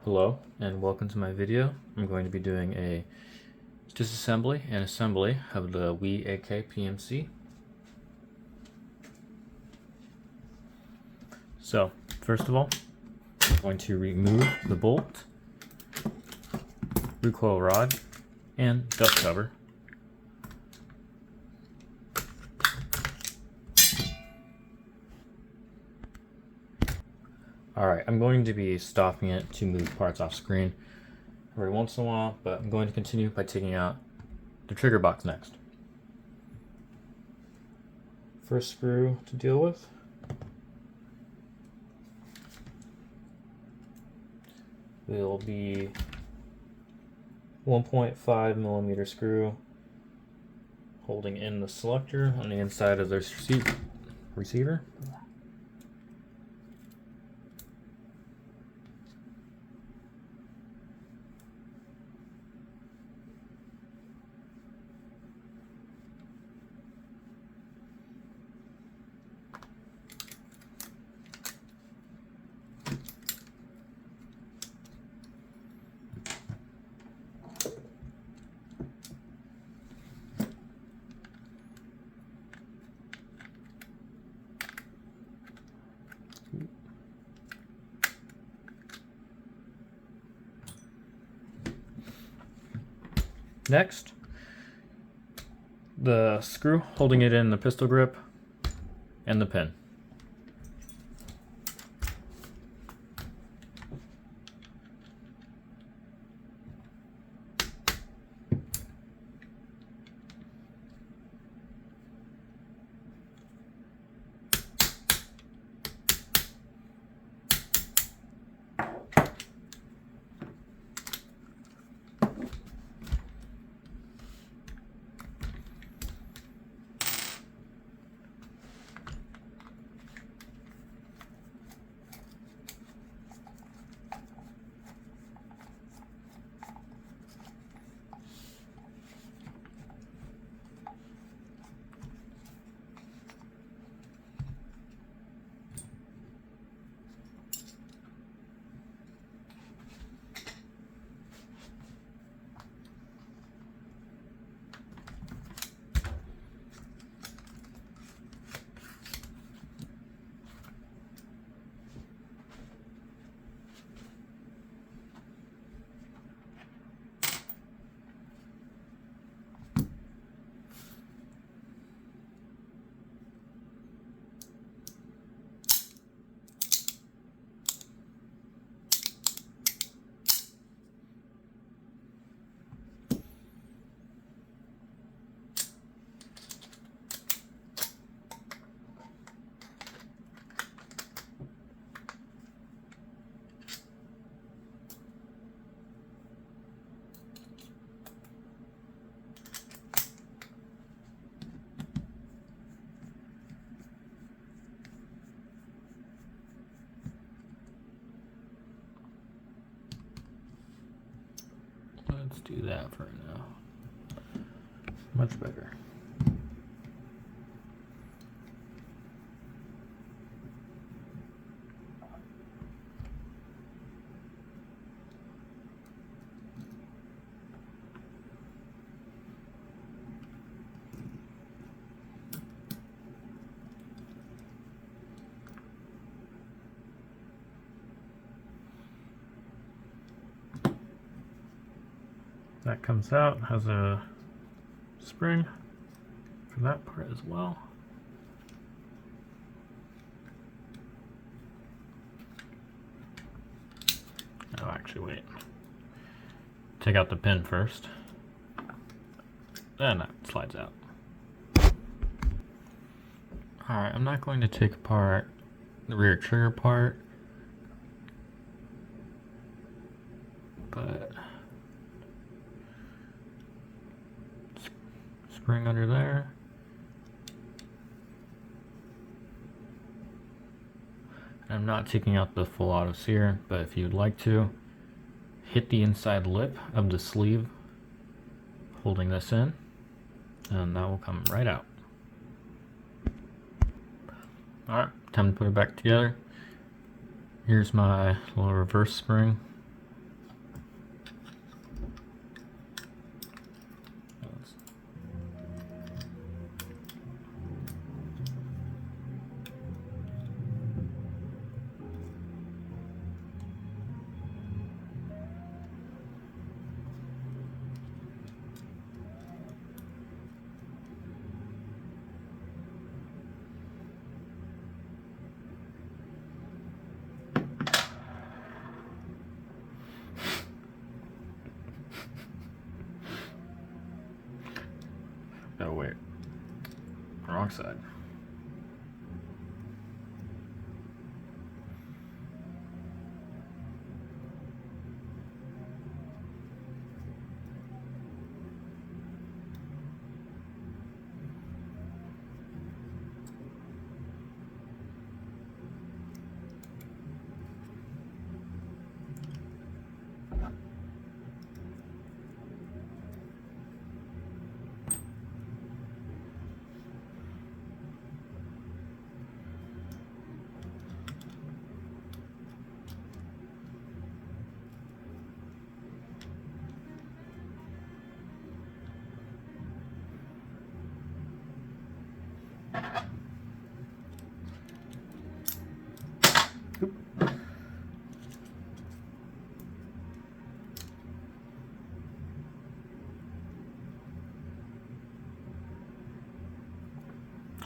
Hello and welcome to my video. I'm going to be doing a disassembly and assembly of the AK PMC. So first of all, I'm going to remove the bolt, recoil rod, and dust cover. Alright, I'm going to be stopping it to move parts off screen every once in a while, but I'm going to continue by taking out the trigger box next. First screw to deal with. Will be 1.5 millimeter screw holding in the selector on the inside of this receiver. Next, the screw holding it in the pistol grip and the pin. Let's do that for now. Much better. That comes out, has a spring for that part as well. Oh, actually, wait. Take out the pin first. Then that slides out. Alright, I'm not going to take apart the rear trigger part, but spring under there. I'm not taking out the full auto sear, but if you'd like to, hit the inside lip of the sleeve holding this in, and that will come right out. Alright, time to put it back together. Here's my little reverse spring Oh wait, wrong side.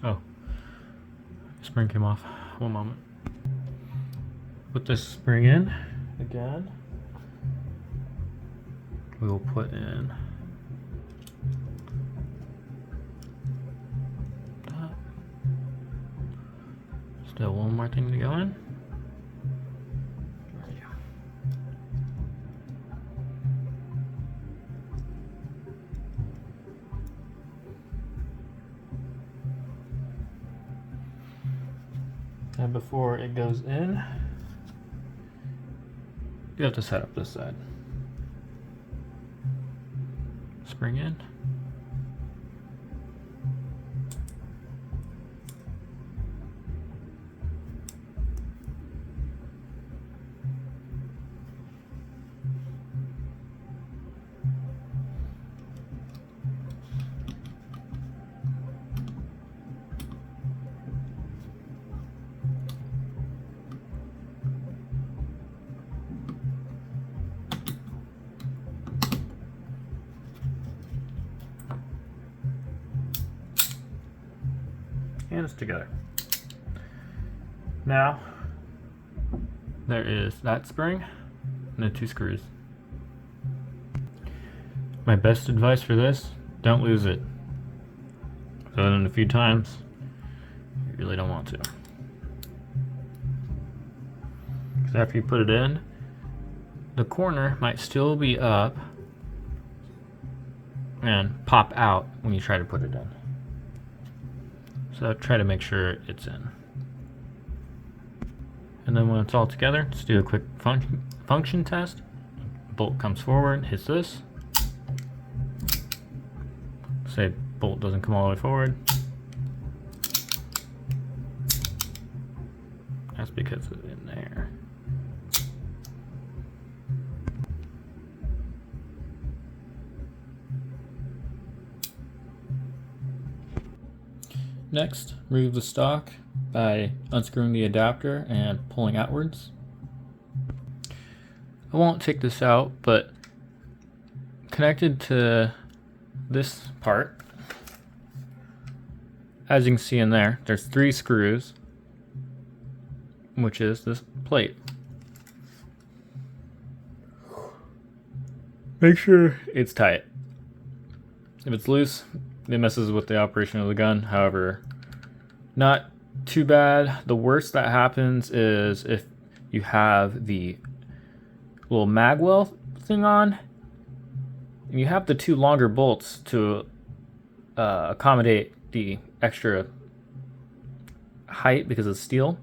Oh, spring came off. One moment. Put this spring in again. We will put in that. Still one more thing to go in. There you go. And before it goes in, you have to set up this side. Spring in. And it's together. Now, there is that spring and the 2 screws. My best advice for this, don't lose it. Other than a few times, you really don't want to. Because after you put it in, the corner might still be up and pop out when you try to put it in. So try to make sure it's in. And then when it's all together, just do a quick function test. Bolt comes forward, hits this. Say bolt doesn't come all the way forward. That's because it's in there. Next, remove the stock by unscrewing the adapter and pulling outwards. I won't take this out, but connected to this part, as you can see in there, there's 3 screws, which is this plate. Make sure it's tight. If it's loose, it messes with the operation of the gun. However, not too bad. The worst that happens is if you have the little magwell thing on, and you have the 2 longer bolts to accommodate the extra height because it's steel.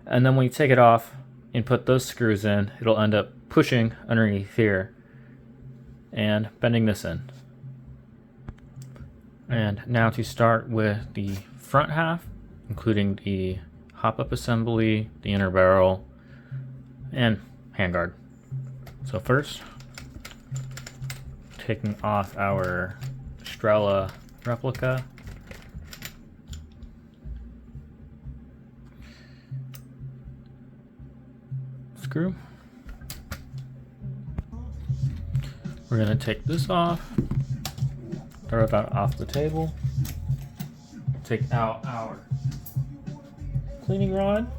And then when you take it off and put those screws in, it'll end up pushing underneath here and bending this in. And now to start with the front half, including the hop-up assembly, the inner barrel, and handguard. So first, taking off our Strela replica. Screw. We're going to take this off. Throw that off the table. Take out our cleaning rod.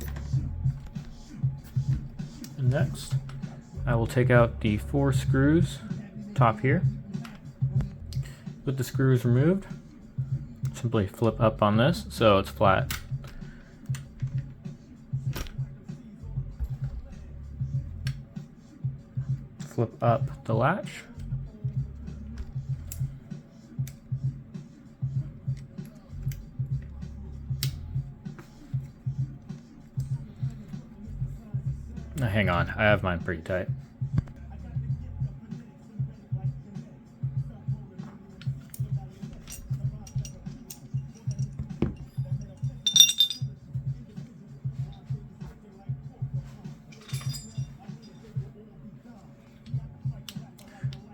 And next, I will take out the 4 screws top here. With the screws removed, simply flip up on this so it's flat. Flip up the latch. Now, hang on, I have mine pretty tight.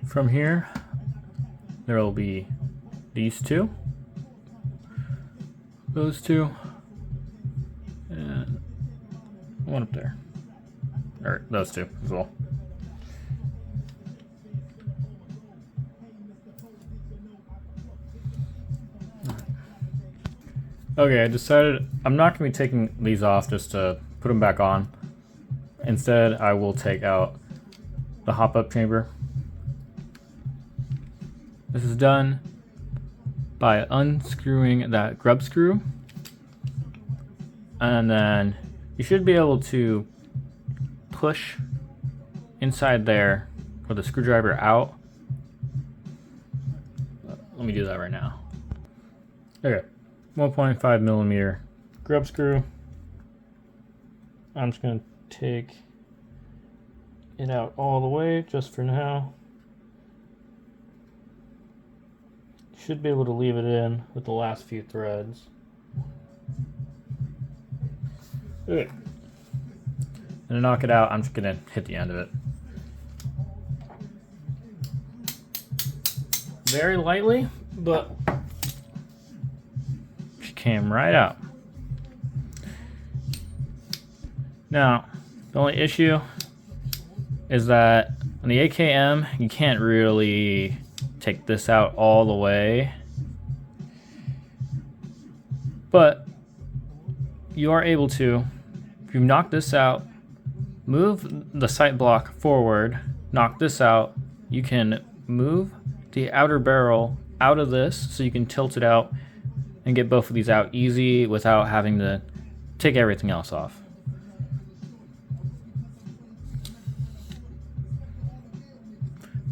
From here, there will be these two, those two, and one up there. Or those two as well. Okay, I decided I'm not going to be taking these off just to put them back on. Instead, I will take out the hop-up chamber. This is done by unscrewing that grub screw, and then you should be able to push inside there with a screwdriver out. Let me do that right now. Okay, 1.5 millimeter grub screw. I'm just going to take it out all the way just for now. Should be able to leave it in with the last few threads. Okay. And to knock it out, I'm just gonna hit the end of it. Very lightly, but she came right out. Now, the only issue is that on the AKM, you can't really take this out all the way, but you are able to, if you knock this out, move the sight block forward, knock this out, you can move the outer barrel out of this so you can tilt it out and get both of these out easy without having to take everything else off.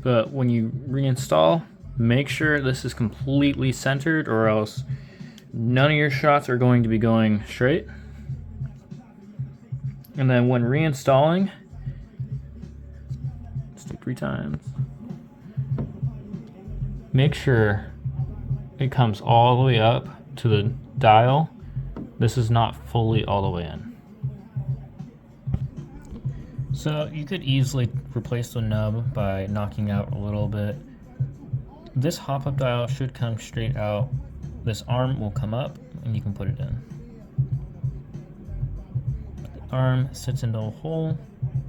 But when you reinstall, make sure this is completely centered, or else none of your shots are going to be going straight. And then when reinstalling, let's do 3 times. Make sure it comes all the way up to the dial. This is not fully all the way in. So you could easily replace the nub by knocking out a little bit. This hop-up dial should come straight out. This arm will come up and you can put it in. The arm sits into a hole,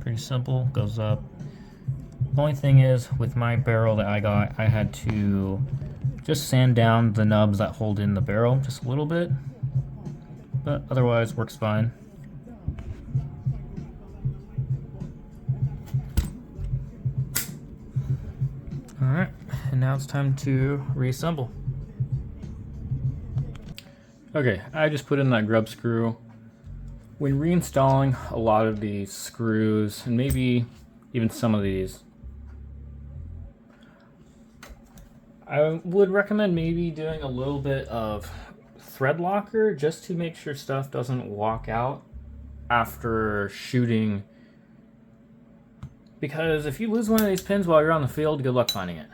pretty simple, goes up. The only thing is, with my barrel that I got, I had to just sand down the nubs that hold in the barrel just a little bit, but otherwise works fine. Alright, and now it's time to reassemble. Okay, I just put in that grub screw. When reinstalling a lot of these screws, and maybe even some of these, I would recommend maybe doing a little bit of thread locker just to make sure stuff doesn't walk out after shooting. Because if you lose one of these pins while you're on the field, good luck finding it.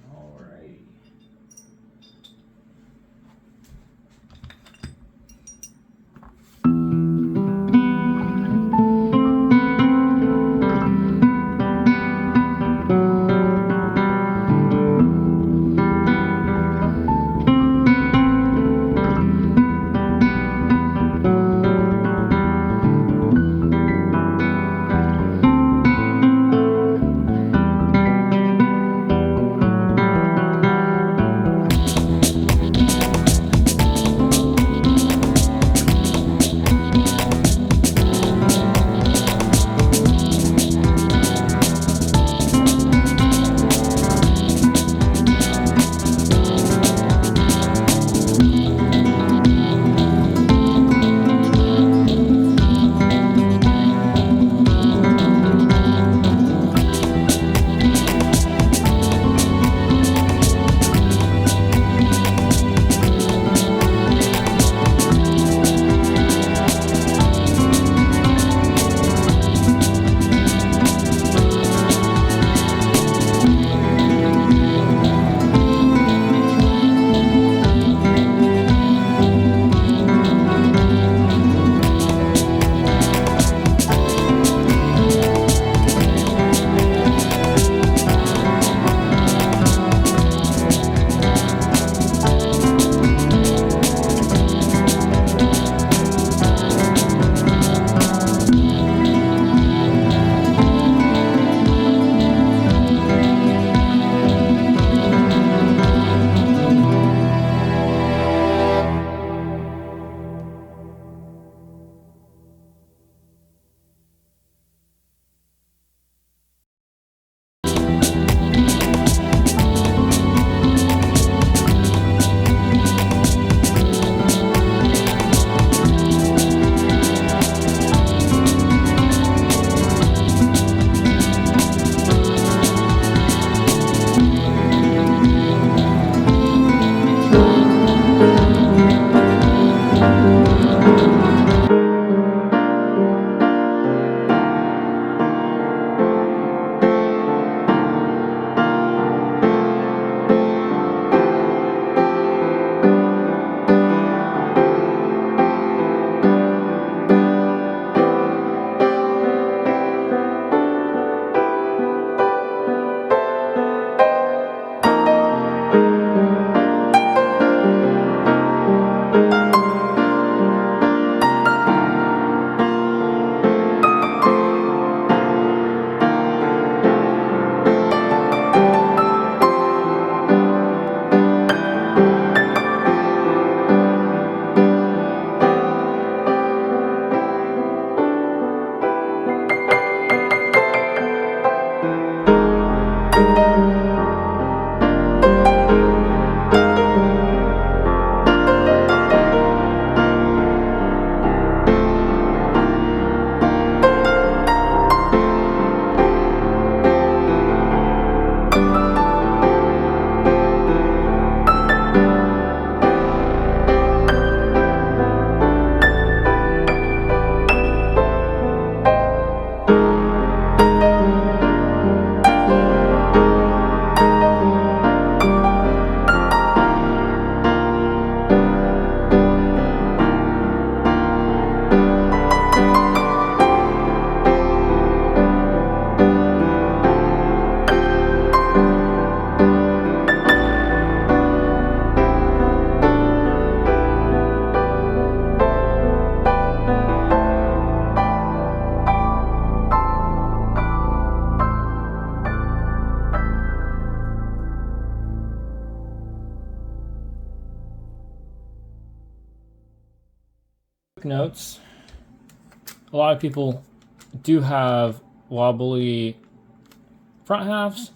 Alrighty. notes. A lot of people do have wobbly front halves.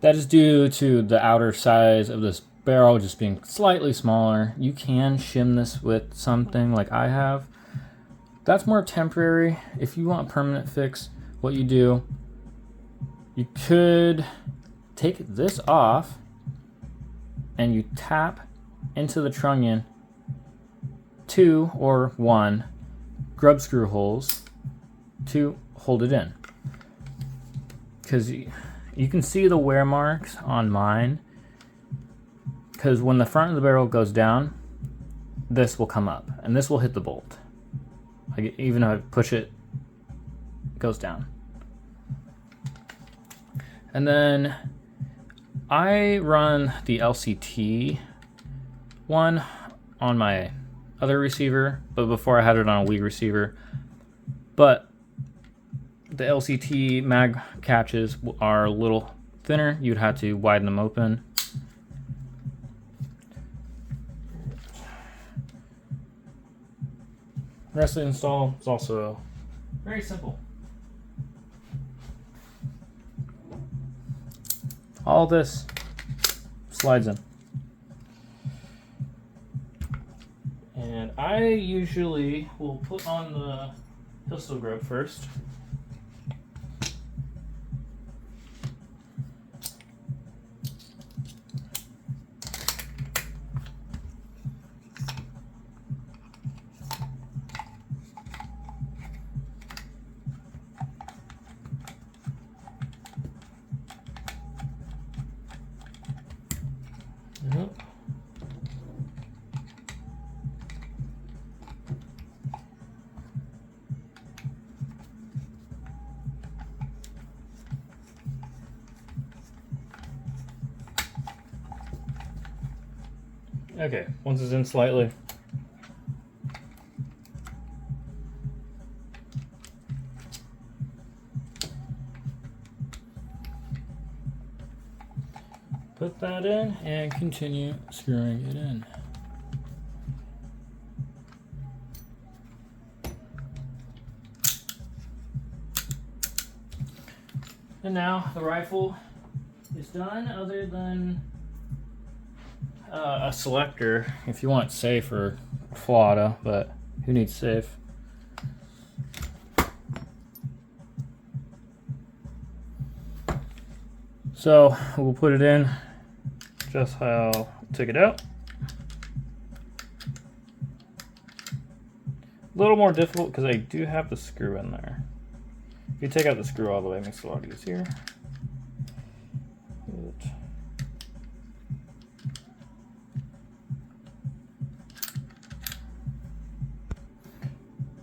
That is due to the outer size of this barrel just being slightly smaller. You can shim this with something like I have. That's more temporary. If you want a permanent fix, what you do, you could take this off and you tap into the trunnion 2 or 1 grub screw holes to hold it in. Because you can see the wear marks on mine, because when the front of the barrel goes down, this will come up and this will hit the bolt. Even if I push it, it goes down. And then I run the LCT one on my other receiver, but before I had it on a Wii receiver. But the LCT mag catches are a little thinner. You'd have to widen them open. The rest of the install is also very simple. All this slides in. And I usually will put on the pistol grip first. Okay, once it's in slightly, put that in and continue screwing it in. And now the rifle is done, other than a selector if you want safe or full auto, but who needs safe? So we'll put it in just how I took it out. A little more difficult because I do have the screw in there. If you take out the screw all the way, it makes it a lot easier.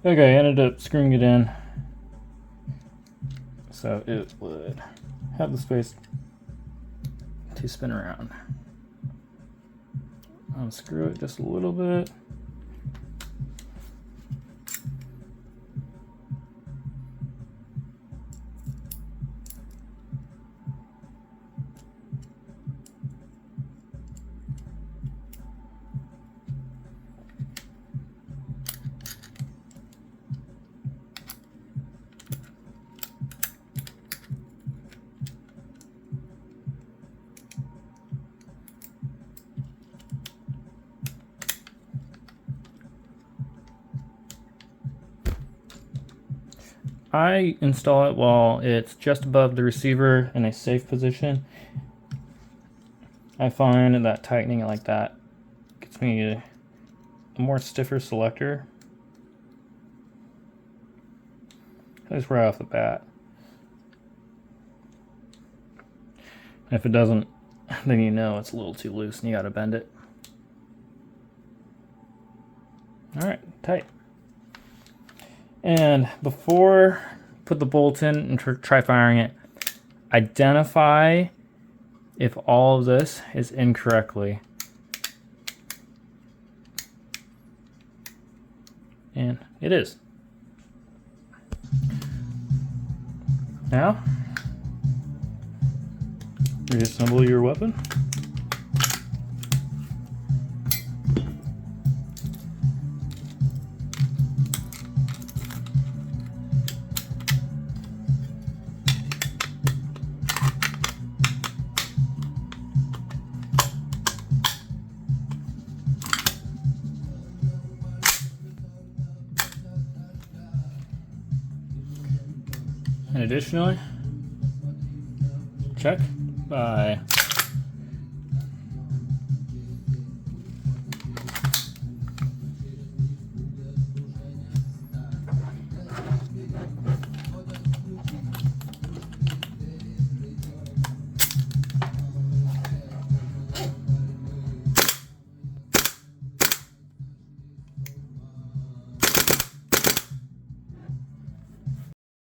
Okay, I ended up screwing it in so it would have the space to spin around. Unscrew it just a little bit. I install it while it's just above the receiver in a safe position. I find that tightening it like that gets me a more stiffer selector. Just right off the bat. If it doesn't, then you know it's a little too loose and you gotta bend it. Alright, tight. And before put the bolt in and try firing it, identify if all of this is incorrectly. And it is. Now, reassemble your weapon. And additionally, check by